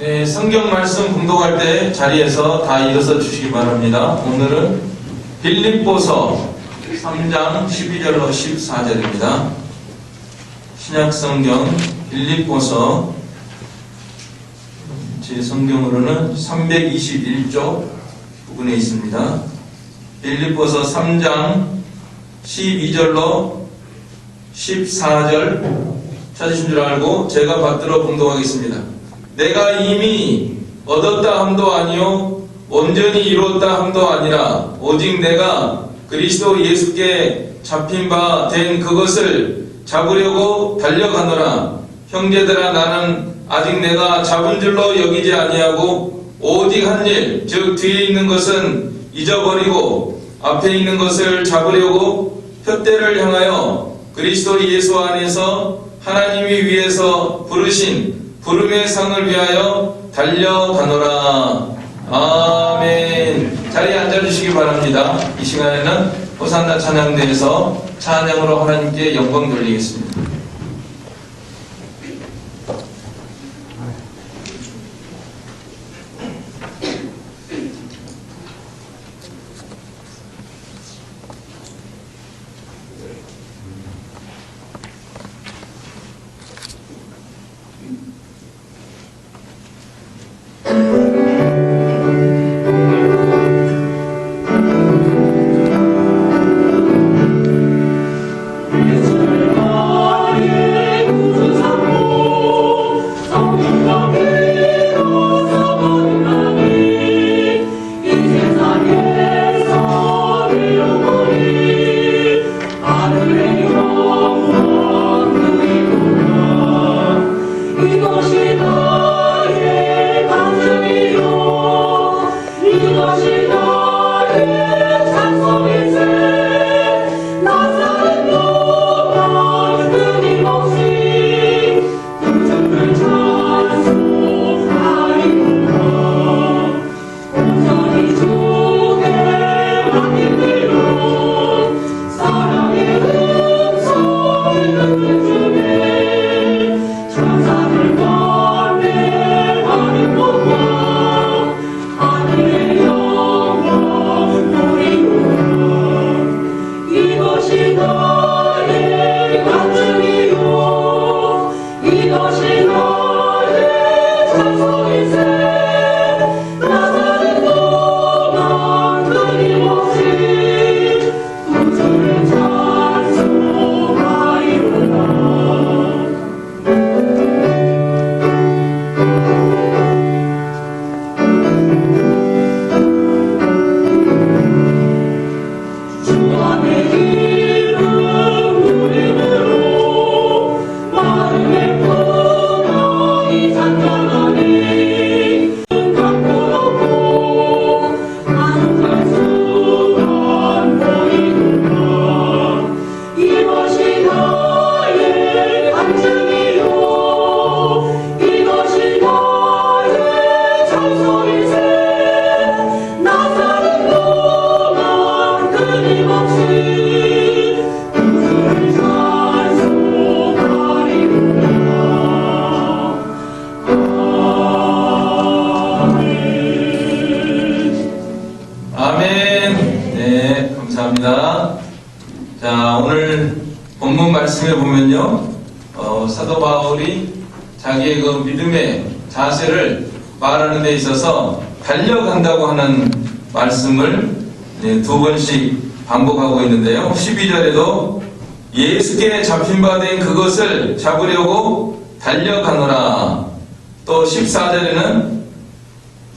네, 성경 말씀 공독할 때 자리에서 다 일어서 주시기 바랍니다. 오늘은 빌립보서 3장 12절로 14절입니다. 신약성경 빌립보서 제 성경으로는 321쪽 부분에 있습니다. 빌립보서 3장 12절로 14절 찾으신 줄 알고 제가 받들어 봉독하겠습니다. 내가 이미 얻었다 함도 아니요 온전히 이루었다 함도 아니라 오직 내가 그리스도 예수께 잡힌 바 된 그것을 잡으려고 달려가노라. 형제들아, 나는 아직 내가 잡은 줄로 여기지 아니하고 오직 한 일, 즉 뒤에 있는 것은 잊어버리고 앞에 있는 것을 잡으려고 푯대를 향하여 그리스도 예수 안에서 하나님이 위에서 부르신 부름의 상을 위하여 달려가노라. 아멘. 자리에 앉아주시기 바랍니다. 이 시간에는 호산나 찬양대에서 찬양으로 하나님께 영광 돌리겠습니다. 자, 오늘 본문 말씀에 보면요, 사도 바울이 자기의 그 믿음의 자세를 말하는 데 있어서 달려간다고 하는 말씀을 두 번씩 반복하고 있는데요. 12절에도 예수께 잡힌 바 된 그것을 잡으려고 달려가노라. 또 14절에는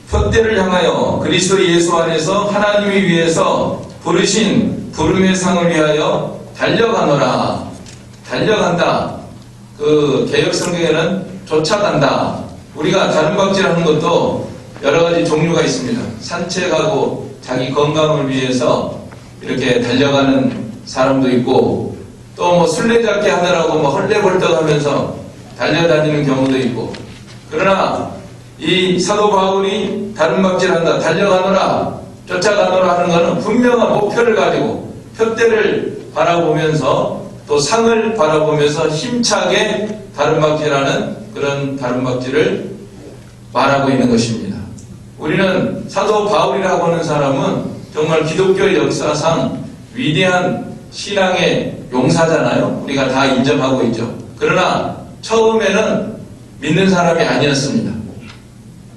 푯대를 향하여 그리스도 예수 안에서 하나님이 위해서 부르신 부름의 상을 위하여 달려가노라. 달려간다. 그 개역 성경에는 쫓아간다. 우리가 다른 박질하는 것도 여러 가지 종류가 있습니다. 산책하고 자기 건강을 위해서 이렇게 달려가는 사람도 있고, 또 뭐 술래잡기 하느라고 뭐 헐레벌떡하면서 달려다니는 경우도 있고. 그러나 이 사도 바울이 다른 박질한다, 달려가노라, 쫓아가노라 하는 것은 분명한 목표를 가지고 푯대를 바라보면서 또 상을 바라보면서 힘차게 다름박질하는 그런 다름박질을 말하고 있는 것입니다. 우리는 사도 바울이라고 하는 사람은 정말 기독교 역사상 위대한 신앙의 용사잖아요. 우리가 다 인정하고 있죠. 그러나 처음에는 믿는 사람이 아니었습니다.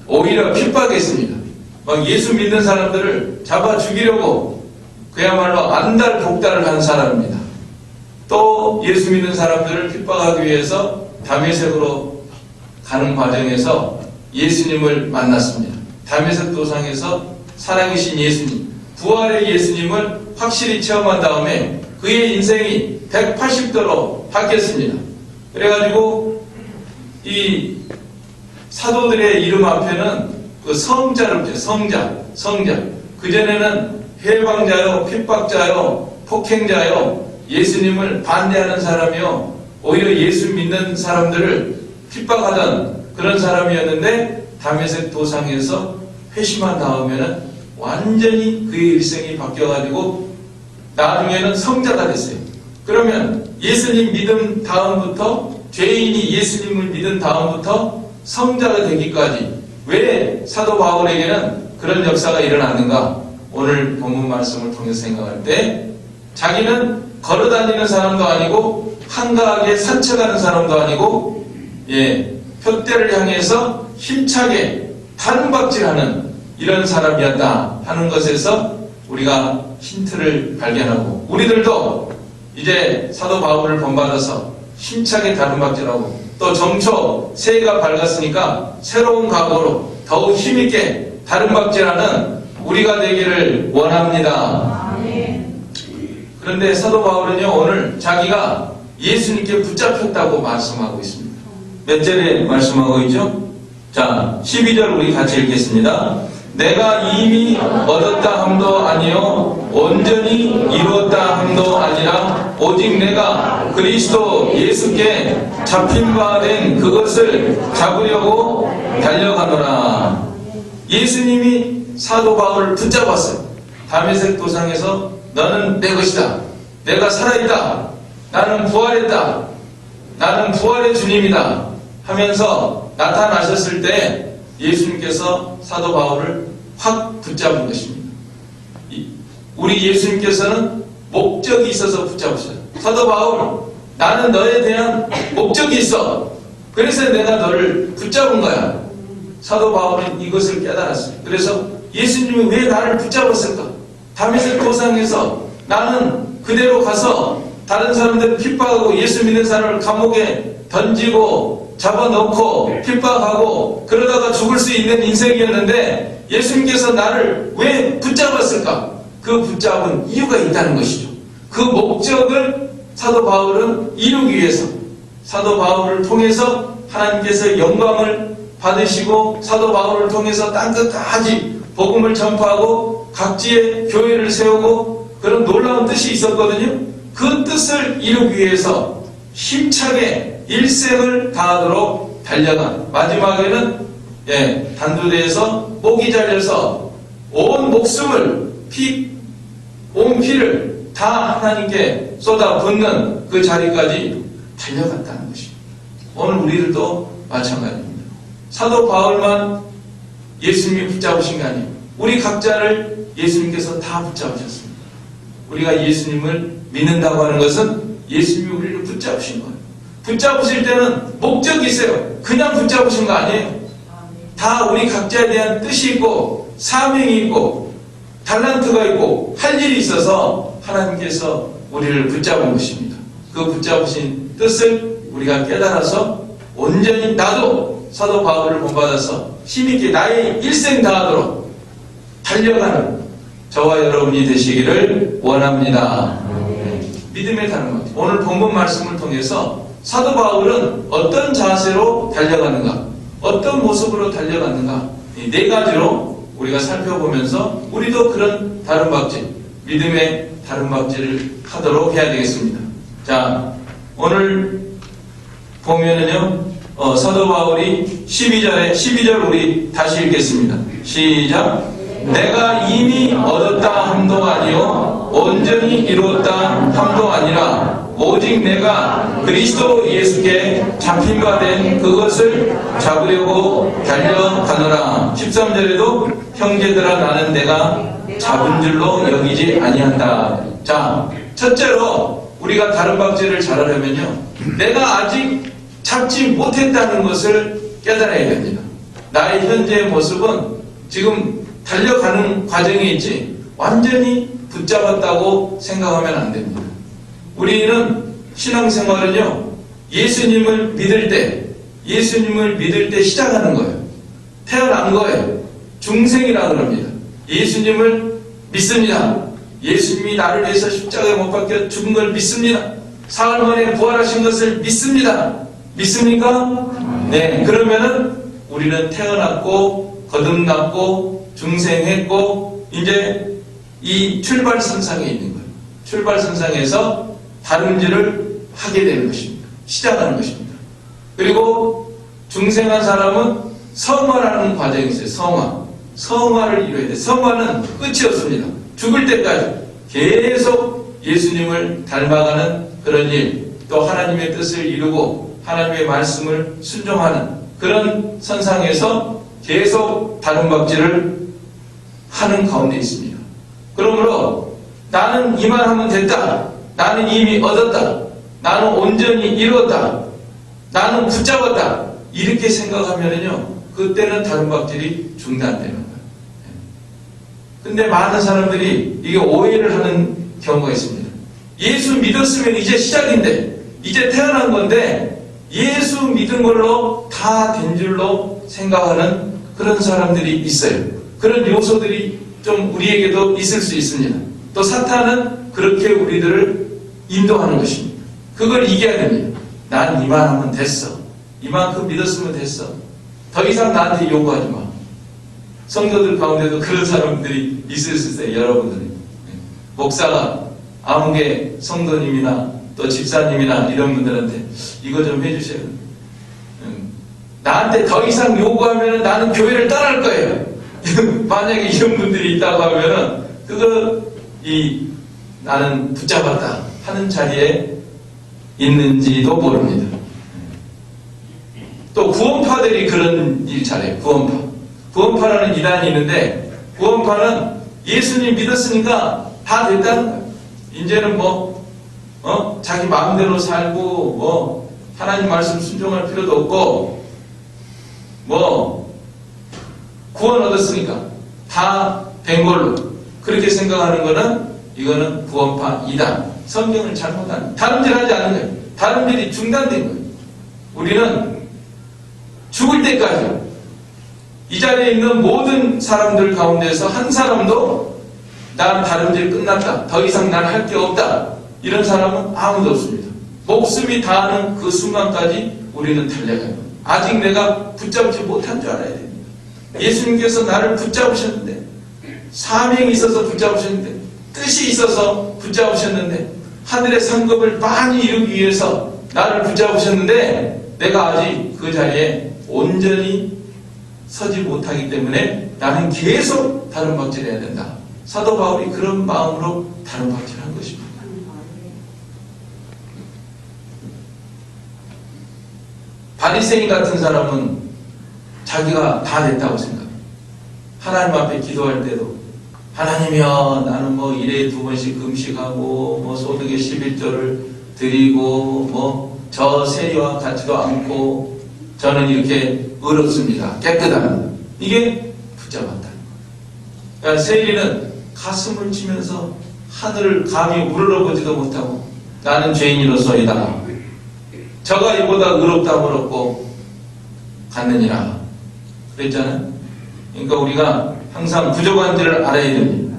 오히려 핍박했습니다. 막 예수 믿는 사람들을 잡아 죽이려고 그야말로 안달복달을 한 사람입니다. 또 예수 믿는 사람들을 핍박하기 위해서 다메섹으로 가는 과정에서 예수님을 만났습니다. 다메섹 도상에서 살아계신 예수님, 부활의 예수님을 확실히 체험한 다음에 그의 인생이 180도로 바뀌었습니다. 그래가지고 이 사도들의 이름 앞에는 그 성자를 붙여요. 성자. 그전에는 해방자요, 핍박자요, 폭행자요, 예수님을 반대하는 사람이요, 오히려 예수 믿는 사람들을 핍박하던 그런 사람이었는데 다메섹 도상에서 회심한 다음에는 완전히 그의 일생이 바뀌어가지고 나중에는 성자가 됐어요. 그러면 예수님 믿음 다음부터, 죄인이 예수님을 믿은 다음부터 성자가 되기까지 왜 사도 바울에게는 그런 역사가 일어났는가? 오늘 본문 말씀을 통해서 생각할 때 자기는 걸어다니는 사람도 아니고 한가하게 산책하는 사람도 아니고 표대를 향해서 힘차게 다름박질하는 이런 사람이었다 하는 것에서 우리가 힌트를 발견하고, 우리들도 이제 사도 바울을 본받아서 힘차게 다름박질하고 또 정초 새해가 밝았으니까 새로운 각오로 더욱 힘있게 다름박질하는 우리가 되기를 원합니다. 그런데 사도 바울은요, 오늘 자기가 예수님께 붙잡혔다고 말씀하고 있습니다. 몇 절에 말씀하고 있죠? 자, 12절 우리 같이 읽겠습니다. 내가 이미 얻었다 함도 아니요 온전히 이루었다 함도 아니라 오직 내가 그리스도 예수께 잡힌 바 된 그것을 잡으려고 달려가노라. 예수님이 사도 바울을 붙잡았어요. 다메섹 도상에서 너는 내 것이다. 내가 살아있다. 나는 부활했다. 나는 부활의 주님이다 하면서 나타나셨을 때 예수님께서 사도 바울을 확 붙잡은 것입니다. 우리 예수님께서는 목적이 있어서 붙잡으셔요. 사도 바울, 나는 너에 대한 목적이 있어. 그래서 내가 너를 붙잡은 거야. 사도 바울은 이것을 깨달았어요. 그래서 예수님이 왜 나를 붙잡았을까? 다메섹 도상에서 나는 그대로 가서 다른 사람들 핍박하고 예수 믿는 사람을 감옥에 던지고 잡아놓고 핍박하고 그러다가 죽을 수 있는 인생이었는데 예수님께서 나를 왜 붙잡았을까? 그 붙잡은 이유가 있다는 것이죠. 그 목적을 사도 바울은 이루기 위해서, 사도 바울을 통해서 하나님께서 영광을 받으시고 사도 바울을 통해서 땅끝까지 복음을 전파하고 각지에 교회를 세우고 그런 놀라운 뜻이 있었거든요. 그 뜻을 이루기 위해서 힘차게 일생을 다하도록 달려간, 마지막에는 단두대에서 목이 잘려서 온 목숨을 온 피를 다 하나님께 쏟아붓는 그 자리까지 달려갔다는 것입니다. 오늘 우리들도 마찬가지입니다. 사도 바울만 예수님이 붙잡으신 게 아니에요. 우리 각자를 예수님께서 다 붙잡으셨습니다. 우리가 예수님을 믿는다고 하는 것은 예수님이 우리를 붙잡으신 거예요. 붙잡으실 때는 목적이 있어요. 그냥 붙잡으신 거 아니에요. 다 우리 각자에 대한 뜻이 있고 사명이 있고 달란트가 있고 할 일이 있어서 하나님께서 우리를 붙잡은 것입니다. 그 붙잡으신 뜻을 우리가 깨달아서 온전히 나도 사도 바울을 본받아서 힘있게 나의 일생 다하도록 달려가는 저와 여러분이 되시기를 원합니다. 믿음의 다름박. 오늘 본문 말씀을 통해서 사도 바울은 어떤 자세로 달려가는가, 어떤 모습으로 달려갔는가, 이 네 가지로 우리가 살펴보면서 우리도 그런 다름박질, 믿음의 다름박질을 하도록 해야 되겠습니다. 자, 오늘 보면은요, 사도 바울이 12절 우리 다시 읽겠습니다. 시작. 내가 이미 얻었다 함도 아니요 온전히 이루었다 함도 아니라 오직 내가 그리스도 예수께 잡힌 바 된 그것을 잡으려고 달려가노라. 13절에도 형제들아 나는 내가 잡은 줄로 여기지 아니한다. 자, 첫째로 우리가 다른 박제를 잘하려면요, 내가 아직 잡지 못했다는 것을 깨달아야 됩니다. 나의 현재의 모습은 지금 달려가는 과정에 있지 완전히 붙잡았다고 생각하면 안 됩니다. 우리는 신앙생활은요, 예수님을 믿을 때 시작하는 거예요. 태어난 거예요. 중생이라 그럽니다. 예수님을 믿습니다. 예수님이 나를 위해서 십자가에 못 박혀 죽은 걸 믿습니다. 사흘 만에 부활하신 것을 믿습니다. 믿습니까? 네. 그러면은 우리는 태어났고 거듭났고 중생했고 이제 이 출발선상에 있는 거예요. 출발선상에서 다름질을 하게 되는 것입니다. 시작하는 것입니다. 그리고 중생한 사람은 성화라는 과정이 있어요. 성화를 이루어야 돼요. 성화는 끝이 없습니다. 죽을 때까지 계속 예수님을 닮아가는 그런 일, 또 하나님의 뜻을 이루고 하나님의 말씀을 순종하는 그런 선상에서 계속 다름박질을 하는 가운데 있습니다. 그러므로 나는 이만하면 됐다. 나는 이미 얻었다. 나는 온전히 이루었다. 나는 붙잡았다. 이렇게 생각하면요, 그때는 다름박질이 중단되는 거예요. 근데 많은 사람들이 이게 오해를 하는 경우가 있습니다. 예수 믿었으면 이제 시작인데, 이제 태어난 건데 예수 믿은 걸로 다 된 줄로 생각하는 그런 사람들이 있어요. 그런 요소들이 좀 우리에게도 있을 수 있습니다. 또 사탄은 그렇게 우리들을 인도하는 것입니다. 그걸 이겨야 됩니다. 난 이만하면 됐어. 이만큼 믿었으면 됐어. 더 이상 나한테 요구하지 마. 성도들 가운데도 그런 사람들이 있을 수 있어요. 여러분들이. 목사가 아무개 성도님이나 또 집사님이나 이런 분들한테 이거 좀 해주셔야 돼요. 나한테 더 이상 요구하면 나는 교회를 떠날 거예요. 만약에 이런 분들이 있다고 하면은 나는 붙잡았다 하는 자리에 있는지도 모릅니다. 또 구원파들이 그런 일 잘해요. 구원파라는 이단이 있는데, 구원파는 예수님 믿었으니까 다 됐다는 거예요. 이제는 자기 마음대로 살고 하나님 말씀 순종할 필요도 없고 구원 얻었으니까 다 된 걸로 그렇게 생각하는 거는, 이거는 구원파 이단, 성경을 잘못하는, 다름질하지 않는 거예요. 다름질이 중단된 거예요. 우리는 죽을 때까지 이 자리에 있는 모든 사람들 가운데서 한 사람도 난 다름질 끝났다, 더 이상 난 할 게 없다, 이런 사람은 아무도 없습니다. 목숨이 다하는 그 순간까지 우리는 달려가요. 아직 내가 붙잡지 못한 줄 알아야 됩니다. 예수님께서 나를 붙잡으셨는데, 사명이 있어서 붙잡으셨는데, 뜻이 있어서 붙잡으셨는데, 하늘의 상급을 많이 이루기 위해서 나를 붙잡으셨는데, 내가 아직 그 자리에 온전히 서지 못하기 때문에 나는 계속 다름박질해야 된다. 사도 바울이 그런 마음으로 다름박질한 것입니다. 바리새인 같은 사람은 자기가 다 됐다고 생각해요. 하나님 앞에 기도할 때도, 하나님이여 나는 1회에 2번씩 금식하고 소득의 11조를 드리고 저 세리와 같지도 않고 저는 이렇게 의롭습니다. 깨끗합니다. 이게 붙잡았다. 그러니까 세리는 가슴을 치면서 하늘을 감히 우러러보지도 못하고 나는 죄인으로서이다. 저가 이보다 의롭다고 그렇고 갔느니라 그랬잖아요. 그러니까 우리가 항상 부족한지를 알아야 됩니다.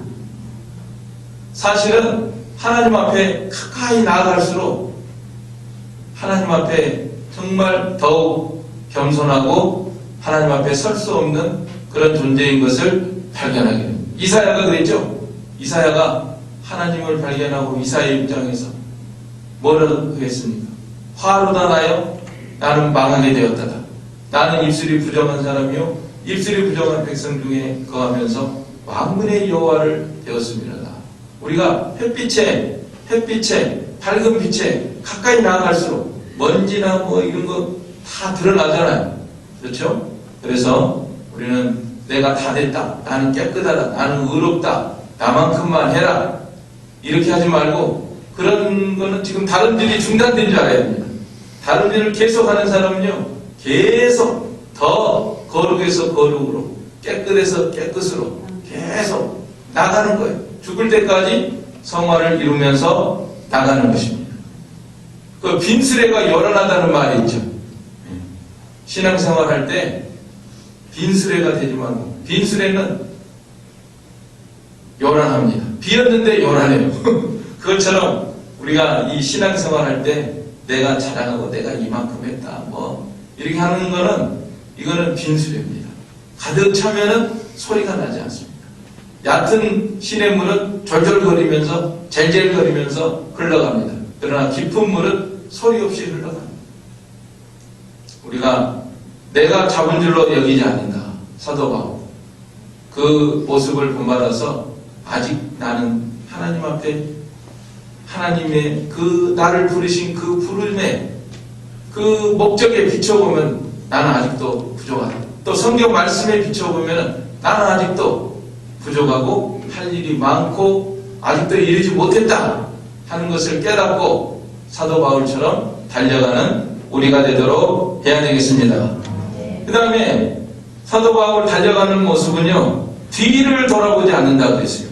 사실은 하나님 앞에 가까이 나아갈수록 하나님 앞에 정말 더욱 겸손하고 하나님 앞에 설 수 없는 그런 존재인 것을 발견하게 됩니다. 이사야가 그랬죠. 이사야가 하나님을 발견하고 이사야의 입장에서 뭐라고 했습니까? 화로다 나여 나는 망하게 되었다다. 나는 입술이 부정한 사람이요 입술이 부정한 백성 중에 거하면서 만군의 여호와를 되었습니다. 우리가 햇빛에 밝은 빛에 가까이 나아갈수록 먼지나 뭐 이런 거 다 드러나잖아요. 그렇죠? 그래서 우리는 내가 다 됐다, 나는 깨끗하다, 나는 의롭다, 나만큼만 해라, 이렇게 하지 말고, 그런 거는 지금 다른 일이 중단된 줄 알아야 됩니다. 다른 일을 계속하는 사람은요, 계속 더 거룩에서 거룩으로, 깨끗에서 깨끗으로 계속 나가는 거예요. 죽을 때까지 성화를 이루면서 나가는 것입니다. 그 빈수레가 요란하다는 말이 있죠. 신앙생활 할 때 빈수레가 되지 말고, 빈수레는 요란합니다. 비었는데 요란해요. 그것처럼 우리가 이 신앙생활 할 때 내가 자랑하고 내가 이만큼 했다 뭐 이렇게 하는 거는, 이거는 빈수레입니다. 가득 차면은 소리가 나지 않습니다. 얕은 시냇물은 졸졸거리면서 젤젤거리면서 흘러갑니다. 그러나 깊은 물은 소리 없이 흘러갑니다. 우리가 내가 잡은 줄로 여기지 않는다. 사도 바울. 그 모습을 본받아서 아직 나는 하나님 앞에, 하나님의 그 나를 부르신 그 부름에, 그 목적에 비춰보면 나는 아직도 부족하다. 또 성경 말씀에 비춰보면 나는 아직도 부족하고 할 일이 많고 아직도 이르지 못했다 하는 것을 깨닫고 사도 바울처럼 달려가는 우리가 되도록 해야 되겠습니다. 그 다음에 사도 바울 달려가는 모습은요, 뒤를 돌아보지 않는다 그랬어요.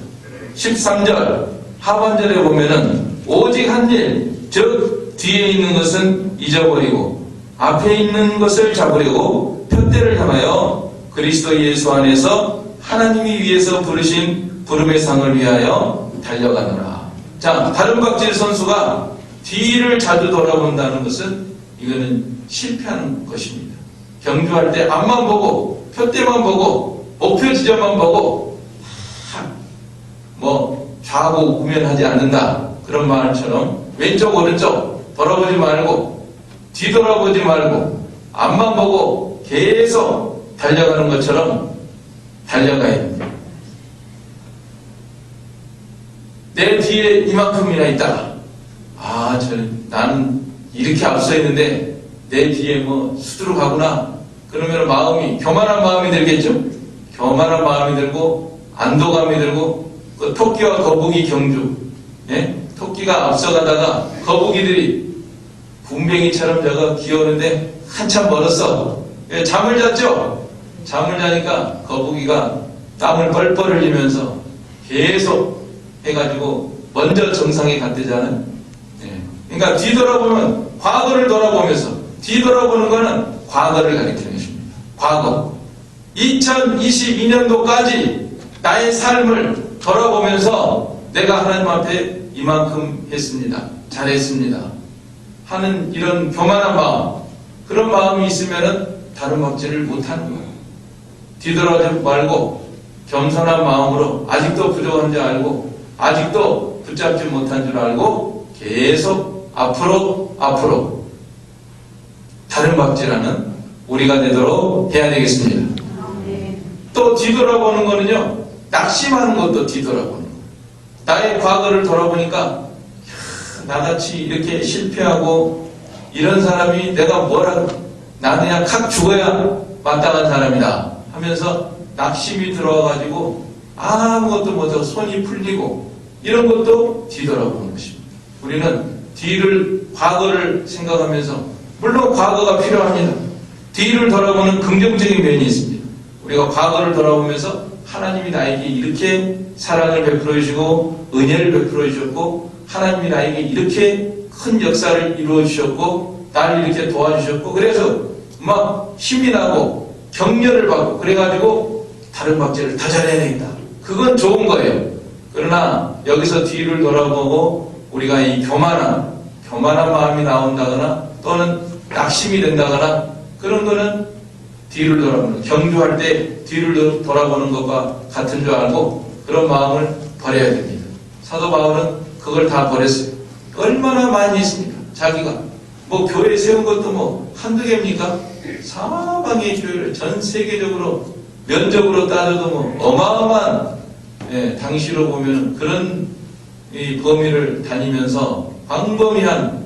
13절 하반절에 보면은 오직 한 일, 즉 뒤에 있는 것은 잊어버리고 앞에 있는 것을 잡으려고 표대를 향하여 그리스도 예수 안에서 하나님이 위해서 부르신 부름의 상을 위하여 달려가노라. 자, 다른박질 선수가 뒤를 자주 돌아본다는 것은 이거는 실패하는 것입니다. 경주할 때 앞만 보고 표대만 보고 목표 지점만 보고 뭐 좌고 우면하지 않는다, 그런 말처럼 왼쪽 오른쪽 돌아보지 말고 뒤돌아보지 말고 앞만 보고 계속 달려가는 것처럼 달려가야 됩니다. 내 뒤에 이만큼이나 있다. 아, 나는 이렇게 앞서 있는데 내 뒤에 뭐 수두룩하구나. 그러면 마음이, 교만한 마음이 들겠죠? 교만한 마음이 들고 안도감이 들고, 그 토끼와 거북이 경주, 예? 토끼가 앞서가다가 거북이들이 군뱅이처럼 저거 기어오는데 한참 멀었어. 예, 잠을 잤죠? 잠을 자니까 거북이가 땀을 뻘뻘 흘리면서 계속 해가지고 먼저 정상에 갔대잖아요. 예. 그러니까 뒤돌아보면, 과거를 돌아보면서, 뒤돌아보는 거는 과거를 가리키는 것입니다. 과거. 2022년도까지 나의 삶을 돌아보면서 내가 하나님 앞에 이만큼 했습니다, 잘했습니다 하는 이런 교만한 마음, 그런 마음이 있으면은 다른 박질을 못하는 거예요. 뒤돌아보지 말고 겸손한 마음으로 아직도 부족한 줄 알고 아직도 붙잡지 못한 줄 알고 계속 앞으로 다른 박질하는 우리가 되도록 해야 되겠습니다. 또 뒤돌아보는 거는요, 낙심하는 것도 뒤돌아보는 거예요. 나의 과거를 돌아보니까 나같이 이렇게 실패하고 이런 사람이 내가 뭐라, 나 그냥 칵 죽어야 마땅한 사람이다 하면서 낙심이 들어와가지고 아무것도 못하고 손이 풀리고, 이런 것도 뒤돌아보는 것입니다. 우리는 과거를 생각하면서, 물론 과거가 필요합니다. 뒤를 돌아보는 긍정적인 면이 있습니다. 우리가 과거를 돌아보면서 하나님이 나에게 이렇게 사랑을 베풀어 주시고 은혜를 베풀어 주셨고, 하나님이 나에게 이렇게 큰 역사를 이루어 주셨고 나를 이렇게 도와주셨고, 그래서 막 힘이 나고 격려를 받고 그래가지고 다른 박제를 더 잘해내겠다, 그건 좋은 거예요. 그러나 여기서 뒤를 돌아보고 우리가 이 교만한 마음이 나온다거나 또는 낙심이 된다거나, 그런 거는 뒤를 돌아보는, 경주할 때 뒤를 돌아보는 것과 같은 줄 알고 그런 마음을 버려야 됩니다. 사도 바울은 그걸 다 버렸어요. 얼마나 많이 있습니까? 자기가 뭐 교회 세운 것도 뭐 한두 개입니까? 사방의 교회를 전 세계적으로 면적으로 따져도 뭐 어마어마한, 당시로 보면 그런 이 범위를 다니면서 광범위한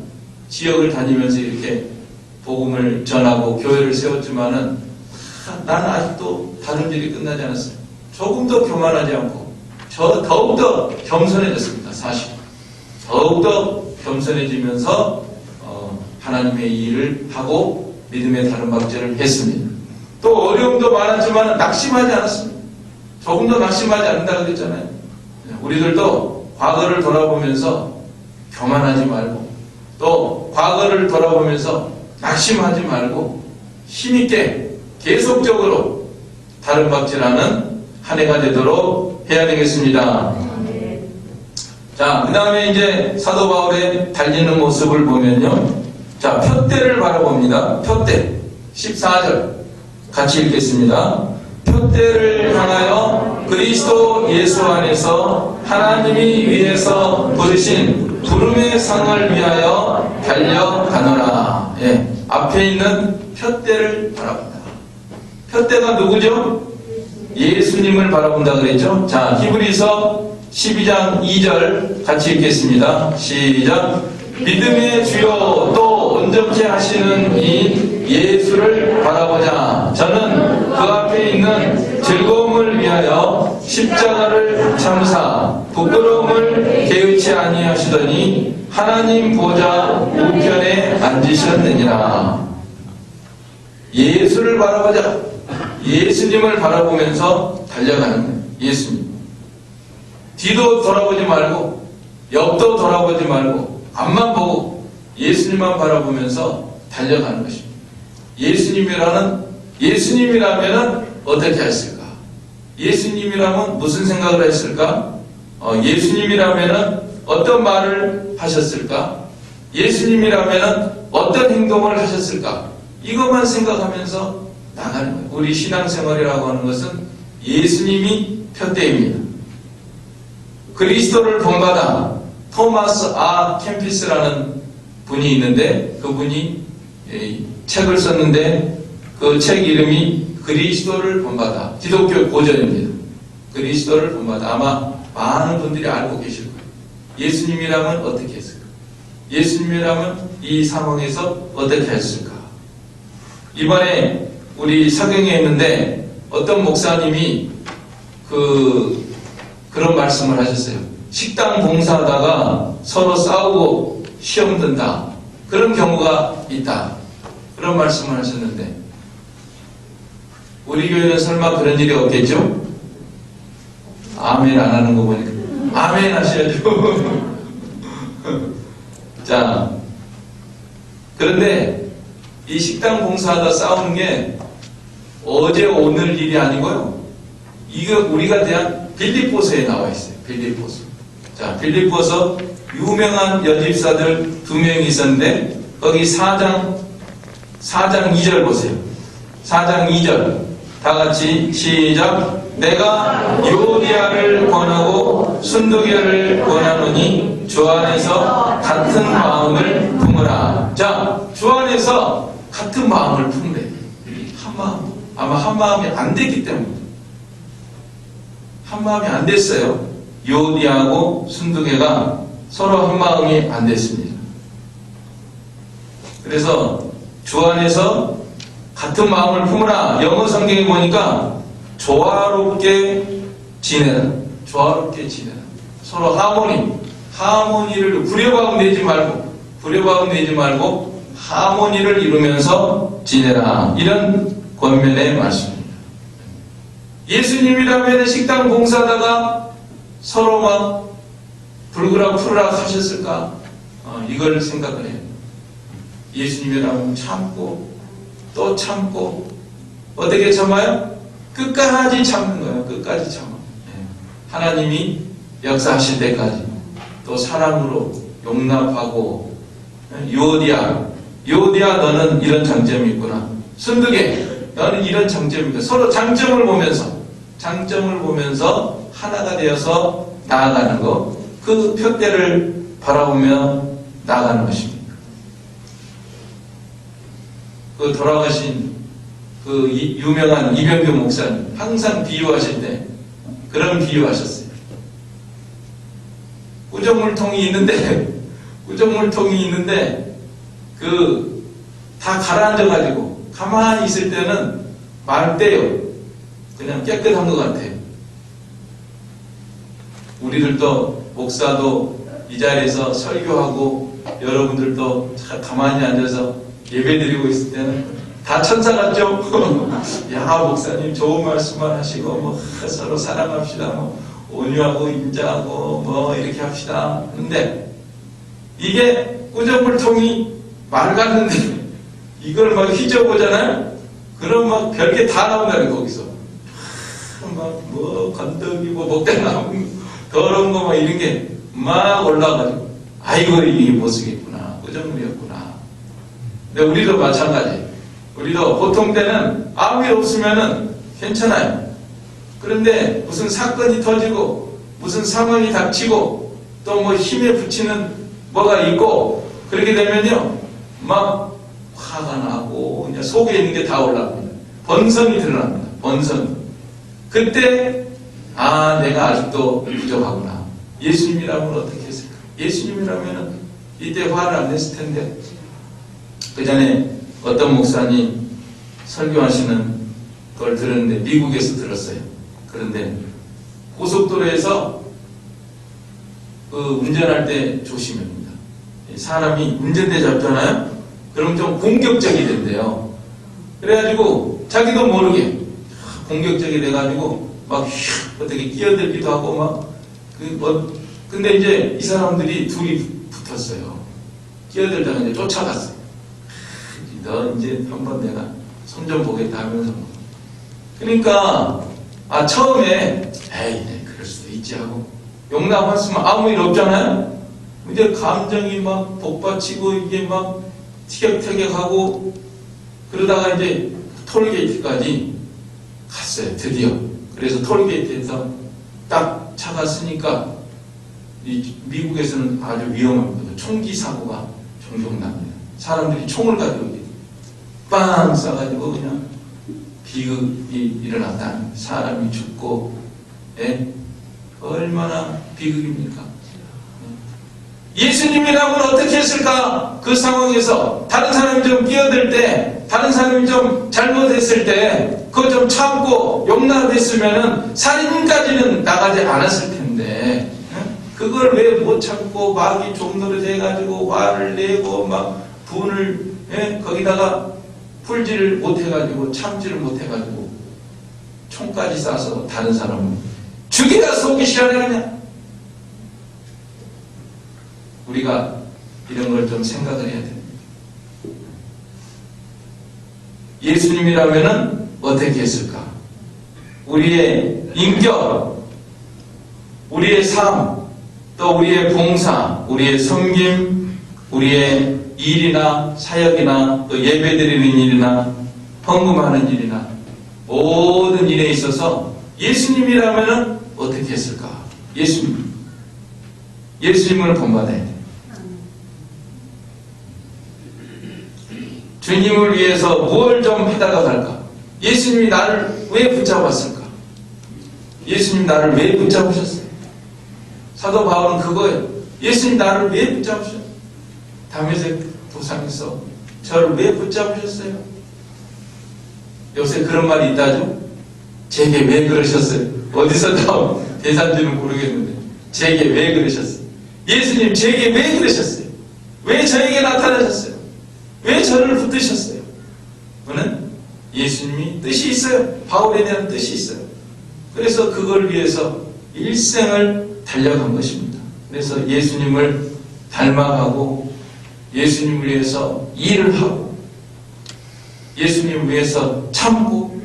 지역을 다니면서 이렇게 복음을 전하고 교회를 세웠지만은 나는 아직도 다른 일이 끝나지 않았어요. 조금 더 교만하지 않고 더욱더 겸손해졌습니다. 사실 더욱더 겸손해지면서 하나님의 일을 하고 믿음의 다른 박제를 했습니다. 또 어려움도 많았지만 낙심하지 않았습니다. 조금 더 낙심하지 않는다고 그랬잖아요. 우리들도 과거를 돌아보면서 교만하지 말고 또 과거를 돌아보면서 낙심하지 말고 힘있게 계속적으로 다른 박제라는 한 해가 되도록 해야 되겠습니다. 자, 그 다음에 이제 사도 바울의 달리는 모습을 보면요. 자, 표대를 바라봅니다. 표대 14절 같이 읽겠습니다. 표대를 향하여 그리스도 예수 안에서 하나님이 위에서 부르신 부름의 상을 위하여 달려가노라. 예, 앞에 있는 표대를 바라본다. 표대가 누구죠? 예수님을 바라본다 그랬죠? 자, 히브리서 12장 2절 같이 읽겠습니다. 시작. 믿음의 주요 또 온전케 하시는 이 예수를 바라보자. 저는 그 앞에 있는 즐거움을 위하여 십자가를 참사 부끄러움을 개의치 아니하시더니 하나님 보좌 우편에 앉으셨느니라. 예수를 바라보자. 예수님을 바라보면서 달려가는 거예요. 예수님. 뒤도 돌아보지 말고 옆도 돌아보지 말고 앞만 보고 예수님만 바라보면서 달려가는 것입니다. 예수님이라면 어떻게 했을까? 예수님이라면 무슨 생각을 했을까? 예수님이라면 어떤 말을 하셨을까? 예수님이라면 어떤 행동을 하셨을까? 이것만 생각하면서 나가는 거예요. 우리 신앙생활이라고 하는 것은 예수님이 표대입니다. 그리스도를 본받아 토마스 아 캠피스라는 분이 있는데 그분이 책을 썼는데 그 책 이름이 그리스도를 본받아. 기독교 고전입니다. 그리스도를 본받아. 아마 많은 분들이 알고 계실 거예요. 예수님이라면 어떻게 했을까? 예수님이라면 이 상황에서 어떻게 했을까? 이번에 우리 사경에 있는데 어떤 목사님이 그런 말씀을 하셨어요. 식당 봉사하다가 서로 싸우고 시험 든다. 그런 경우가 있다. 그런 말씀을 하셨는데 우리 교회는 설마 그런 일이 없겠죠? 아멘 안 하는 거 보니까 아멘 하셔야죠. 자, 그런데 이 식당 봉사하다 싸우는 게 어제 오늘 일이 아니고요. 이거 우리가 대한 빌립보서에 나와 있어요. 빌립보서. 자, 빌립보서 유명한 연집사들 2명이 있었는데 거기 4장 2절 보세요. 4장 2절 다 같이 시작. 내가 요디아를 권하고 순두개를 권하노니 주 안에서 같은 마음을 품으라. 자, 주 안에서 같은 마음을 품으래. 한 마음. 아마 한 마음이 안 됐기 때문에. 한 마음이 안 됐어요. 요디아하고 순두개가 서로 한 마음이 안 됐습니다. 그래서 주 안에서 같은 마음을 품으라. 영어 성경에 보니까 조화롭게 지내라. 조화롭게 지내라. 서로 하모니를 불협화음 내지 말고 하모니를 이루면서 지내라. 이런 권면의 말씀입니다. 예수님이라면 식당 봉사하다가 서로 막 불그락 푸르락 하셨을까? 이걸 생각을 해요. 예수님이라면 참고 또 참고 어떻게 참아요? 끝까지 참는 거예요. 끝까지 참아. 하나님이 역사하실 때까지 또 사랑으로 용납하고 요디아 너는 이런 장점이 있구나. 순두개 너는 이런 장점이 있구나. 서로 장점을 보면서 하나가 되어서 나아가는 것. 그 표대를 바라보며 나아가는 것입니다. 그 돌아가신 그 유명한 이병규 목사님 항상 비유하실 때 그런 비유하셨어요. 구정물통이 있는데 다 가라앉아가지고 가만히 있을 때는 맑대요. 그냥 깨끗한 것 같아요. 우리들도 목사도 이 자리에서 설교하고 여러분들도 가만히 앉아서 예배드리고 있을 때는 다 천사 같죠? 야, 목사님 좋은 말씀만 하시고 서로 사랑합시다, 온유하고 인자하고 이렇게 합시다. 근데 이게 구정물통이 맑았는데 이걸 막 휘저보잖아요. 그럼 별게 다 나온다는 거기서 건더기 목대나무 더러운 거 이런 게 막 올라가지고 아이고 이게 못 쓰겠구나, 구정물이었구나. 근데 우리도 마찬가지예요. 우리도 보통 때는 아무 일 없으면은 괜찮아요. 그런데 무슨 사건이 터지고 무슨 상황이 닥치고 또 힘에 부치는 뭐가 있고 그렇게 되면요 막 화가 나고 그냥 속에 있는 게 다 올라옵니다. 번성이 드러납니다. 번성. 그때 내가 아직도 부족하구나. 예수님이라면 어떻게 했을까? 예수님이라면 이때 화를 안 냈을 텐데. 그 전에 어떤 목사님 설교하시는 걸 들었는데 미국에서 들었어요. 그런데 고속도로에서 운전할 때 조심해야 합니다. 사람이 운전대 잡잖아요. 그럼 좀 공격적이 된대요. 그래가지고 자기도 모르게 공격적이 돼가지고 막 어떻게 끼어들기도 하고 근데 이제 이 사람들이 둘이 붙었어요. 끼어들다가 이제 쫓아갔어요. 너 이제 한번 내가 손 좀 보겠다 하면서 그러니까 처음에 에이 그럴 수도 있지 하고 용납했으면 아무 일 없잖아요. 이제 감정이 막 복받치고 이게 막 티격태격하고 그러다가 이제 톨게이트까지 갔어요. 드디어. 그래서 톨게이트에서 딱 차가 쓰니까 미국에서는 아주 위험합니다. 총기 사고가 종종 납니다. 사람들이 총을 가지고 빵 쏴가지고 그냥 비극이 일어났다. 사람이 죽고 얼마나 비극입니까? 예수님이라면 어떻게 했을까? 그 상황에서 다른 사람이 좀 끼어들 때, 다른 사람이 좀 잘못했을 때 그거 좀 참고 용납했으면 살인까지는 나가지 않았을 텐데 그걸 왜 못 참고 마귀 종노릇 해가지고 화를 내고 막 분을 거기다가 풀지를 못해가지고 참지를 못해가지고 총까지 쏴서 다른 사람을 죽이다 속이 시원하냐? 우리가 이런 걸 좀 생각을 해야 됩니다. 예수님이라면은 어떻게 했을까? 우리의 인격, 우리의 삶, 또 우리의 봉사, 우리의 섬김, 우리의 일이나 사역이나 또 예배드리는 일이나 헌금하는 일이나 모든 일에 있어서 예수님이라면은 어떻게 했을까? 예수님을 본받아야 돼. 주님을 위해서 뭘 좀 하다가 갈까? 예수님이 나를 왜 붙잡았을까? 예수님 나를 왜 붙잡으셨어요? 사도 바울은 그거예요. 예수님 나를 왜 붙잡으셨어요? 다메섹 도상에서 저를 왜 붙잡으셨어요? 요새 그런 말이 있다죠? 제게 왜 그러셨어요? 어디서 나온 대사인지는 모르겠는데 제게 왜 그러셨어요? 예수님 제게 왜 그러셨어요? 왜 저에게 나타나셨어요? 왜 저를 붙드셨어요? 그는 예수님이 뜻이 있어요. 바울에 대한 뜻이 있어요. 그래서 그걸 위해서 일생을 달려간 것입니다. 그래서 예수님을 닮아가고 예수님을 위해서 일을 하고 예수님을 위해서 참고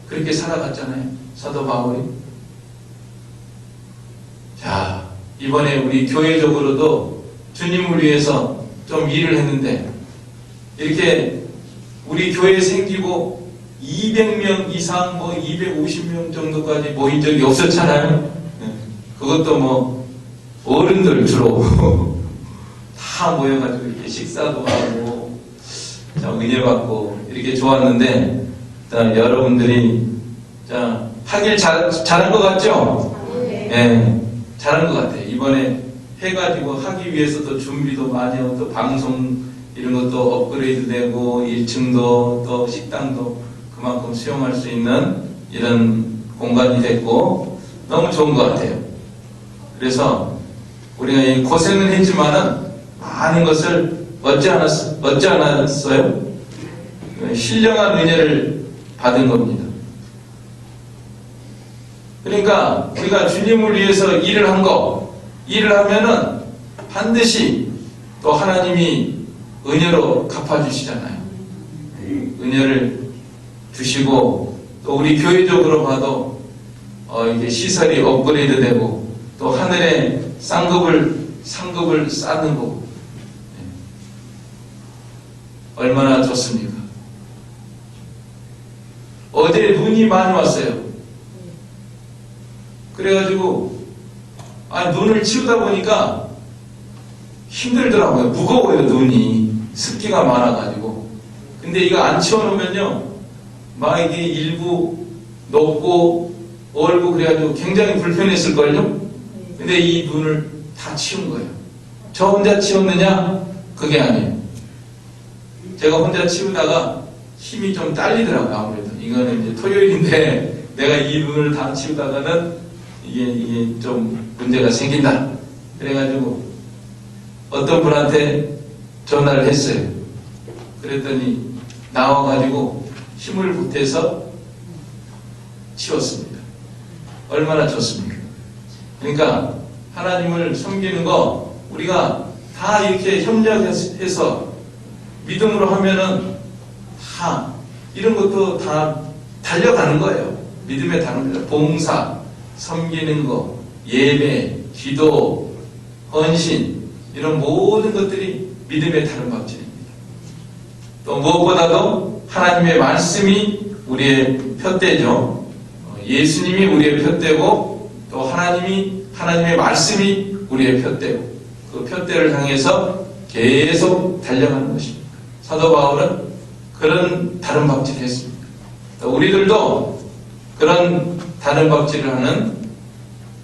그렇게 살아갔잖아요. 사도 바울이. 자, 이번에 우리 교회적으로도 주님을 위해서 좀 일을 했는데 이렇게 우리 교회 생기고 200명 이상 250명 정도까지 모인 적이 없었잖아요. 그것도 어른들 주로 다 모여가지고 이렇게 식사도 하고 은혜 받고 이렇게 좋았는데 여러분들이 하길 잘한 것 같죠? 네. 잘한 것 같아요. 이번에 해가지고 하기 위해서도 준비도 많이 하고 또 방송 이런 것도 업그레이드 되고 1층도 또 식당도 그만큼 수용할 수 있는 이런 공간이 됐고 너무 좋은 것 같아요. 그래서 우리가 고생은 했지만은 많은 것을 얻지 않았어요? 신령한 은혜를 받은 겁니다. 그러니까 우리가 주님을 위해서 일을 하면은 반드시 또 하나님이 은혜로 갚아주시잖아요. 은혜를 주시고 또 우리 교회적으로 봐도 이게 시설이 업그레이드 되고 또 하늘에 상급을 쌓는 거고 얼마나 좋습니까? 어제 눈이 많이 왔어요. 그래가지고 눈을 치우다 보니까 힘들더라고요. 무거워요, 눈이. 습기가 많아가지고. 근데 이거 안 치워놓으면요 막 이게 일부 녹고 얼고 그래가지고 굉장히 불편했을걸요. 근데 이 눈을 다 치운 거예요. 저 혼자 치웠느냐? 그게 아니에요. 제가 혼자 치우다가 힘이 좀 딸리더라고요. 아무래도 이거는 이제 토요일인데 내가 이 눈을 다 치우다가는 이게 좀 문제가 생긴다. 그래가지고 어떤 분한테 전화를 했어요. 그랬더니 나와가지고 힘을 보태서 치웠습니다. 얼마나 좋습니까? 그러니까 하나님을 섬기는 거 우리가 다 이렇게 협력해서 믿음으로 하면은 다 이런 것도 다 달려가는 거예요. 믿음에 다릅니다. 봉사, 섬기는 거, 예배, 기도, 헌신 이런 모든 것들이 믿음의 다른 방식입니다. 또 무엇보다도 하나님의 말씀이 우리의 푯대죠. 예수님이 우리의 푯대고 또 하나님의 말씀이 우리의 푯대고 그 푯대를 향해서 계속 달려가는 것입니다. 사도 바울은 그런 다른 박질을 했습니다. 우리들도 그런 다른 박질을 하는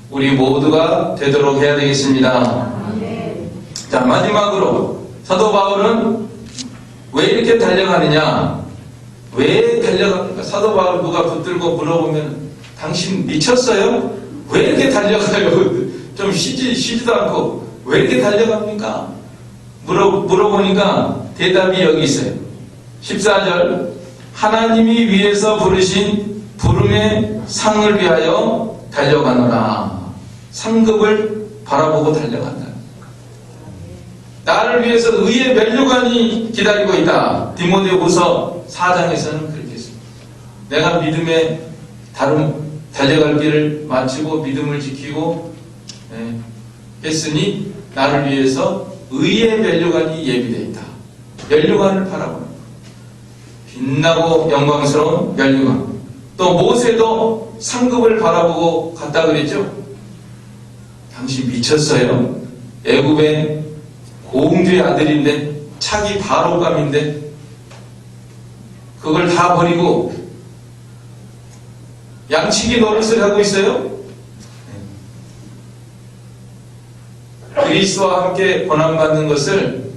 우리 모두가 되도록 해야 되겠습니다. 자, 마지막으로 사도 바울은 왜 이렇게 달려가느냐? 왜 달려갑니까? 사도 바울 누가 붙들고 물어보면 당신 미쳤어요? 왜 이렇게 달려가요? 좀 쉬지도 않고 왜 이렇게 달려갑니까? 물어보니까 대답이 여기 있어요. 14절 하나님이 위에서 부르신 부름의 상을 위하여 달려가노라. 상급을 바라보고 달려간다. 나를 위해서 의의 면류관이 기다리고 있다. 디모데후서 4장에서는 그렇게 했습니다. 내가 믿음의 달려갈 길을 마치고 믿음을 지키고 했으니 나를 위해서 의의 면류관이 예비되어 있다. 면류관을 바라보는 것. 빛나고 영광스러운 면류관. 또 모세도 상급을 바라보고 갔다 그랬죠. 당신 미쳤어요. 애굽의 공주의 아들인데 차기 바로감인데 그걸 다 버리고 양치기 노릇을 하고 있어요. 그리스도와 함께 고난받는 것을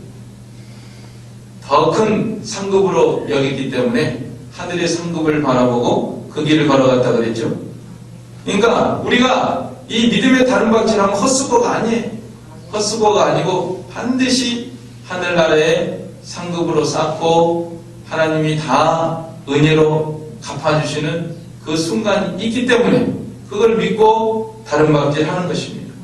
더 큰 상급으로 여겼기 때문에 하늘의 상급을 바라보고 그 길을 걸어갔다 그랬죠. 그러니까 우리가 이 믿음의 다른 방식하면 헛수고가 아니에요. 헛수고가 아니고 반드시 하늘나라의 상급으로 쌓고 하나님이 다 은혜로 갚아주시는 그 순간이 있기 때문에 그걸 믿고 다른 방식을 하는 것입니다.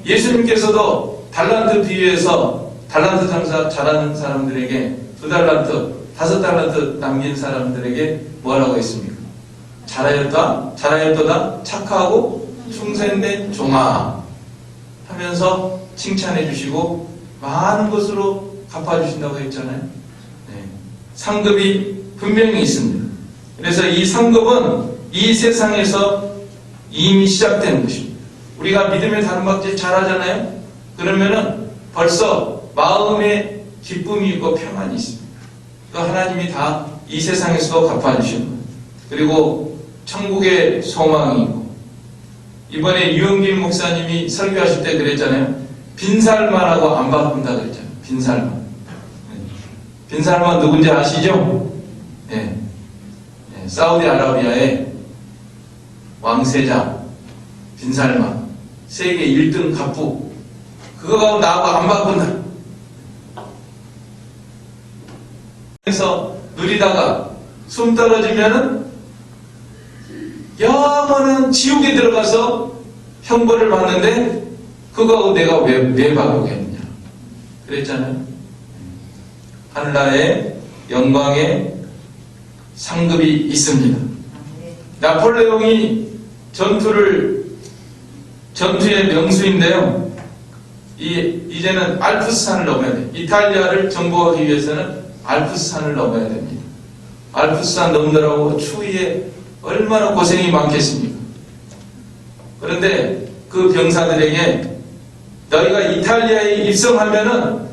예수님께서도 달란트 비유에서 달란트 장사 잘하는 사람들에게 2달란트, 5달란트 남긴 사람들에게 뭐라고 했습니까? 잘하였도다 착하고 충성된 종아 하면서 칭찬해 주시고 많은 것으로 갚아주신다고 했잖아요. 상급이 분명히 있습니다. 그래서 이 상급은 이 세상에서 이미 시작되는 것입니다. 우리가 믿음의 다른 방식 잘하잖아요. 그러면은 벌써 마음에 기쁨이 있고 평안이 있습니다. 그 하나님이 다 이 세상에서도 갚아주시는 거예요. 그리고 천국의 소망이 있고 이번에 유영길 목사님이 설교하실 때 그랬잖아요. 빈살만하고 안 바꾼다 그랬잖아요. 빈살만. 빈살만 누군지 아시죠? 예. 예. 사우디아라비아의 왕세자 빈살만, 세계 1등 갑부. 그거가 나하고 안 바꾼다. 그래서 누리다가 숨 떨어지면은 영원한 지옥에 들어가서 형벌을 받는데 그거 내가 왜 바꾸겠느냐 그랬잖아요. 하늘나라에 영광의 상급이 있습니다. 나폴레옹이 전투의 명수인데요. 이제는 알프스산을 넘어야 돼. 이탈리아를 정복하기 위해서는 알프스산을 넘어야 됩니다. 알프스산 넘느라고 추위에 얼마나 고생이 많겠습니까? 그런데 그 병사들에게 너희가 이탈리아에 입성하면은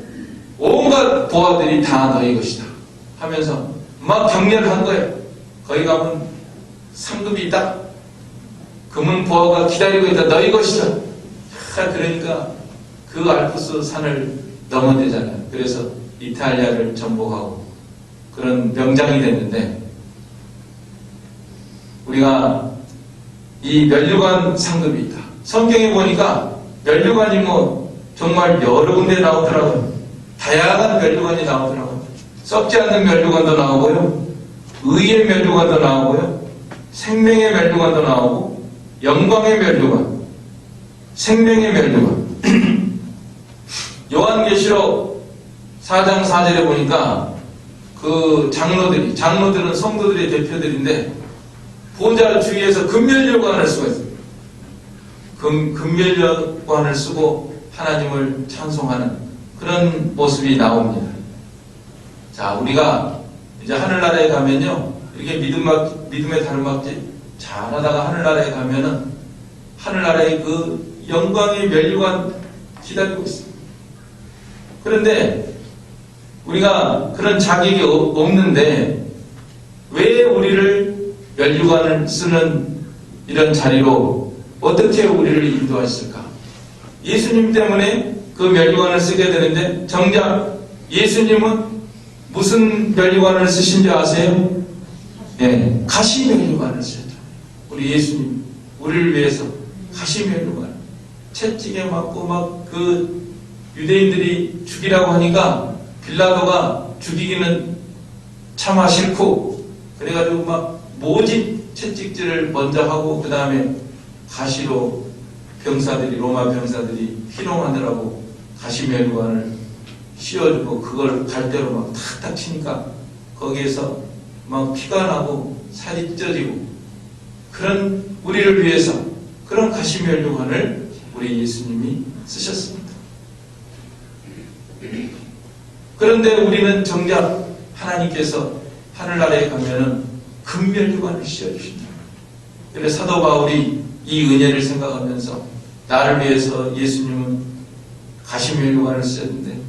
온갖 보아들이 다 너희 것이다 하면서 막 격려한 거예요. 거기 가면 상급이 있다. 금은 보아가 기다리고 있다. 너희 것이다. 그러니까 그 알프스 산을 넘어대잖아요. 그래서 이탈리아를 정복하고 그런 명장이 됐는데, 우리가 이 면류관 상급이 있다. 성경에 보니까 면류관이 뭐 정말 여러 군데 나오더라고요. 다양한 면류관이 나오더라고요. 썩지 않는 면류관도 나오고요, 의의 면류관도 나오고요, 생명의 면류관도 나오고, 영광의 면류관, 생명의 면류관. 요한계시록 4장 4절에 보니까 그 장로들은 성도들의 대표들인데 보좌 주위에서 금면류관을 쓰고 있어요. 금면류관을 쓰고 하나님을 찬송하는 그런 모습이 나옵니다. 자, 우리가 이제 하늘나라에 가면요, 이렇게 믿음의 다름박지 잘하다가 하늘나라에 가면은 하늘나라의 그 영광의 면류관 기다리고 있습니다. 그런데 우리가 그런 자격이 없는데 왜 우리를 면류관을 쓰는 이런 자리로 어떻게 우리를 인도하실까? 예수님 때문에 그 면류관을 쓰게 되는데, 정작 예수님은 무슨 면류관을 쓰신지 아세요? 네, 가시 면류관을 쓰셨죠. 우리 예수님, 우리를 위해서 가시 면류관. 채찍에 맞고 막 그 유대인들이 죽이라고 하니까 빌라도가 죽이기는 참아 싫고, 그래가지고 막 모집 채찍질을 먼저 하고 그 다음에 가시로 로마 병사들이 희롱하느라고 가시 면류관을 씌워주고 그걸 갈대로 막 탁탁 치니까 거기에서 막 피가 나고 살이 찢어지고, 그런 우리를 위해서 그런 가시 면류관을 우리 예수님이 쓰셨습니다. 그런데 우리는 정작 하나님께서 하늘나라에 가면은 금면류관을 씌워주신다. 그래서 사도 바울이 이 은혜를 생각하면서 나를 위해서 예수님은 가시면류관을 쓰셨는데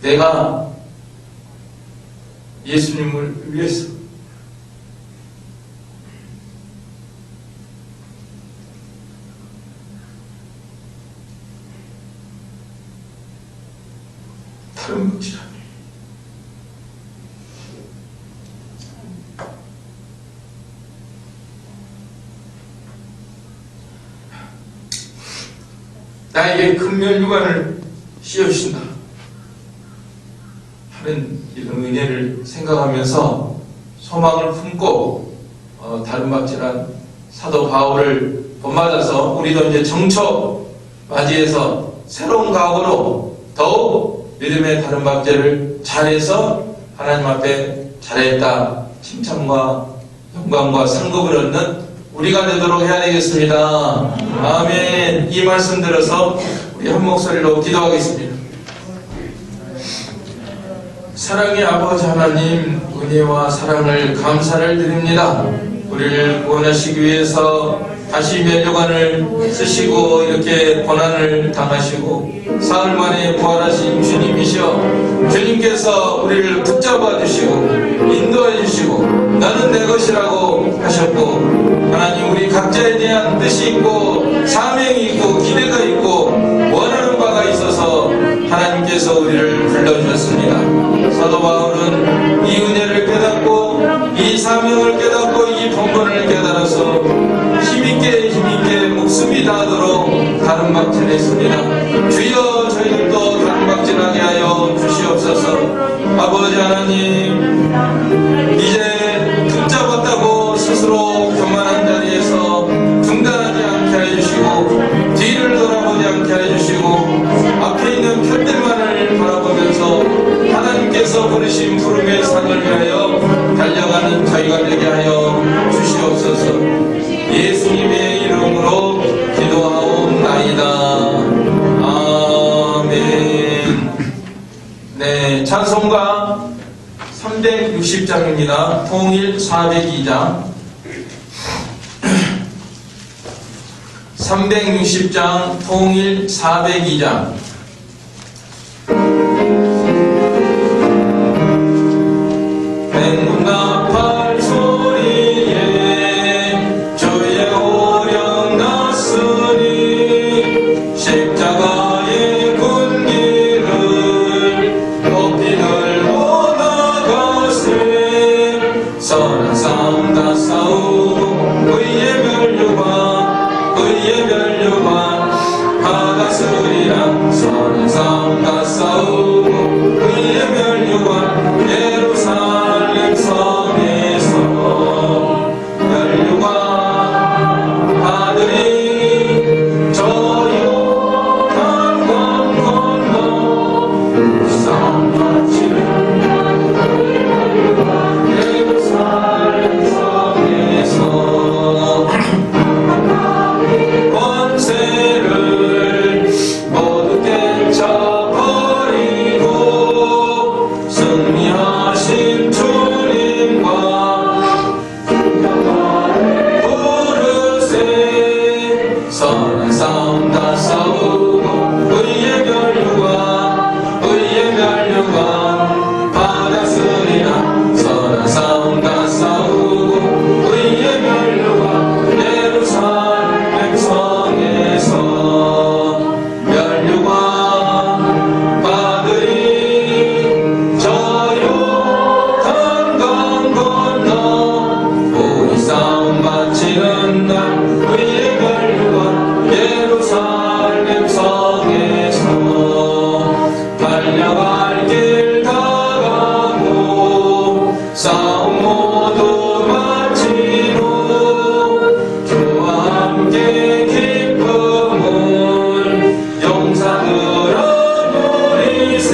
내가 예수님을 위해서 다른 묵지라니 나에게 금면류관을 씌워주신다 하는 이런 은혜를 생각하면서 소망을 품고 다름박질한 사도 바울을 본받아서 우리도 이제 정초 맞이해서 새로운 각오로 더욱 믿음의 다름박질을 잘해서 하나님 앞에 잘했다 칭찬과 영광과 상급을 얻는 우리가 되도록 해야 되겠습니다. 아멘. 이 말씀 들어서 우리 한 목소리로 기도하겠습니다. 사랑의 아버지 하나님, 은혜와 사랑을 감사를 드립니다. 우리를 구원하시기 위해서 다시 면류관을 쓰시고 이렇게 고난을 당하시고 사흘 만에 부활하신 주님이시여, 주님께서 우리를 붙잡아 주시고 인도해 주시고 나는 내 것이라고 하셨고, 하나님 우리 각자 각자에 대한 뜻이 있고 사명이 있고 기대가 있고 원하는 바가 있어서 하나님께서 우리를 불러주셨습니다. 사도 바울은 이 은혜를 깨닫고 이 사명을 깨닫고 이 본분을 깨달아서 힘있게 목숨이 다하도록 다름박질했습니다. 주여 저희들도 다름박질하게 하여 주시옵소서. 아버지 하나님, 이제 붙잡았다고 스스로 교만한 자리에서 중단하지 않게 해주시고 뒤를 돌아보지 않게 해주시고 앞에 있는 편들만을 바라보면서 하나님께서 부르신 부름의 상을 위하여 달려가는 저희가 되게 하여 주시옵소서. 예수님의 이름으로 기도하옵나이다. 아멘. 네, 찬송가 360장입니다. 통일 402장 360장 통일 402장 백문나팔 소리에 주의 오령 났으니 십자가의 군기를 높이 들고 나가세. 선한 싸움 다 싸우고 의의 멸류관 받았으리라. 선한 싸움 다 싸우고 의의 멸류관 예루살렘 성에서 멸류관 받으리. 저요 강강 건너 싸움 마치는 예루살렘 성에서 권세를 모두 깨쳐버리고 승리하신 주님과 부르세. 선한 싸움 다 싸우고 의의 멸류관 받았으리라. 선한 싸움 다 싸우고 의의 멸류관 예루살렘 성에서 멸류관 받으리. 저요 강강 건너 우리 싸움 마치는 날 의의 멸류관 예루살렘 성에서 달려갈 길 다가고 싸움 모두 마친 후 주와 함께 기쁨을 용상으로 누리세.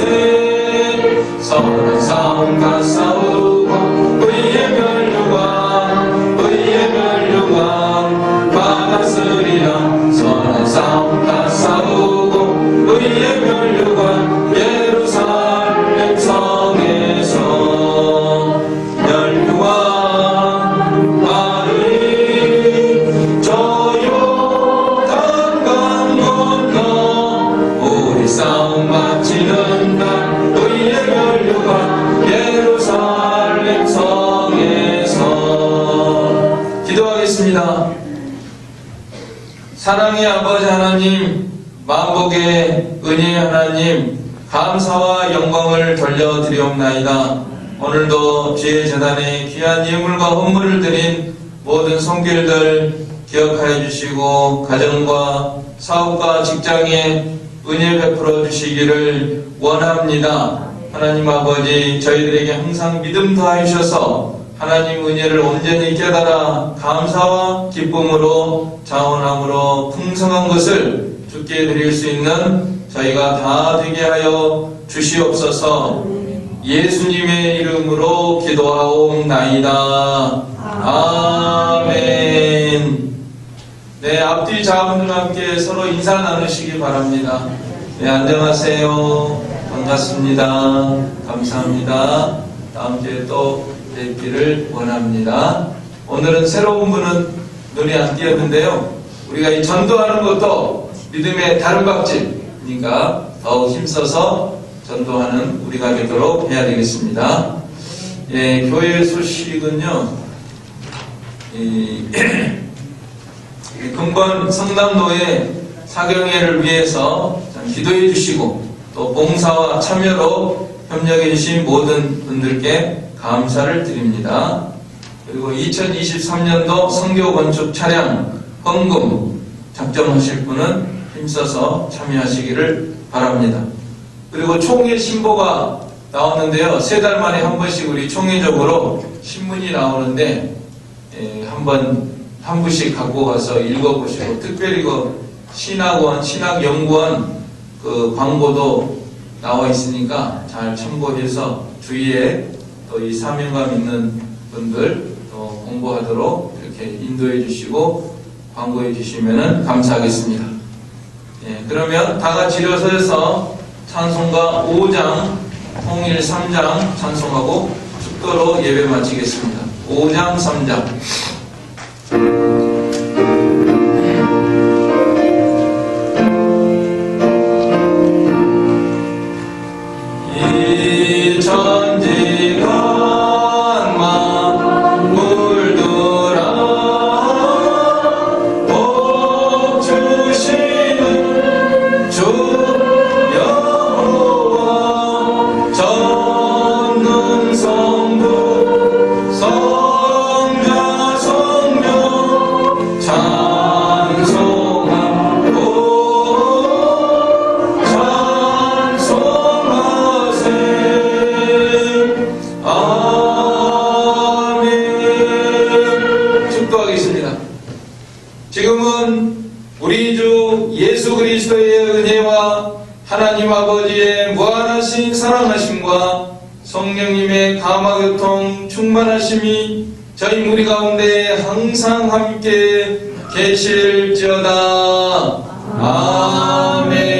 선한 싸움 다 싸우고 의의 멸류관 받았으리라. 선한 싸움 다 싸우고 의의 멸류관 예루살렘 성에서 멸류관 받으리. 저요 강강 건너 우리 싸움 마치는 날 의의 멸류관 예루살렘 성에서. 기도하겠습니다. 사랑의 아버지 하나님, 만복의 은혜의 하나님, 감사와 영광을 돌려드리옵나이다. 오늘도 주의 재단에 귀한 예물과 헌물을 드린 모든 손길들 기억하여 주시고 가정과 사업과 직장에 은혜 베풀어 주시기를 원합니다. 하나님 아버지, 저희들에게 항상 믿음 더하여 주셔서 하나님 은혜를 온전히 깨달아 감사와 기쁨으로 자원함으로 풍성한 것을 주께 드릴 수 있는 저희가 다 되게 하여 주시옵소서. 예수님의 이름으로 기도하옵나이다. 아멘. 네, 앞뒤 자분들과 함께 서로 인사 나누시기 바랍니다. 네, 안녕하세요. 반갑습니다. 감사합니다. 다음 주에 또 뵙기를 원합니다. 오늘은 새로운 분은 눈에 안 띄었는데요. 우리가 이 전도하는 것도 믿음의 다름박질이니까 더욱 힘써서 전도하는 우리가 되도록 해야 되겠습니다. 예, 교회 소식은요, 금번 성남도의 사경회를 위해서 기도해 주시고 또 봉사와 참여로 협력해 주신 모든 분들께 감사를 드립니다. 그리고 2023년도 성교 건축 차량 헌금 작정하실 분은 힘써서 참여하시기를 바랍니다. 그리고 총회 신보가 나왔는데요. 3달 만에 한 번씩 우리 총회적으로 신문이 나오는데 한 부씩 갖고 가서 읽어보시고, 특별히 그 신학원, 신학연구원 그 광고도 나와 있으니까 잘 참고해서 주위에 또 이 사명감 있는 분들 또 공부하도록 이렇게 인도해 주시고 광고해 주시면 감사하겠습니다. 예, 그러면 다 같이 일어서서 찬송가 5장, 통일 3장 찬송하고 축도로 예배 마치겠습니다. 5장, 3장. 이 천지가 지금은 우리 주 예수 그리스도의 은혜와 하나님 아버지의 무한하신 사랑하심과 성령님의 감화교통 충만하심이 저희 무리 가운데 항상 함께 계실지어다. 아멘.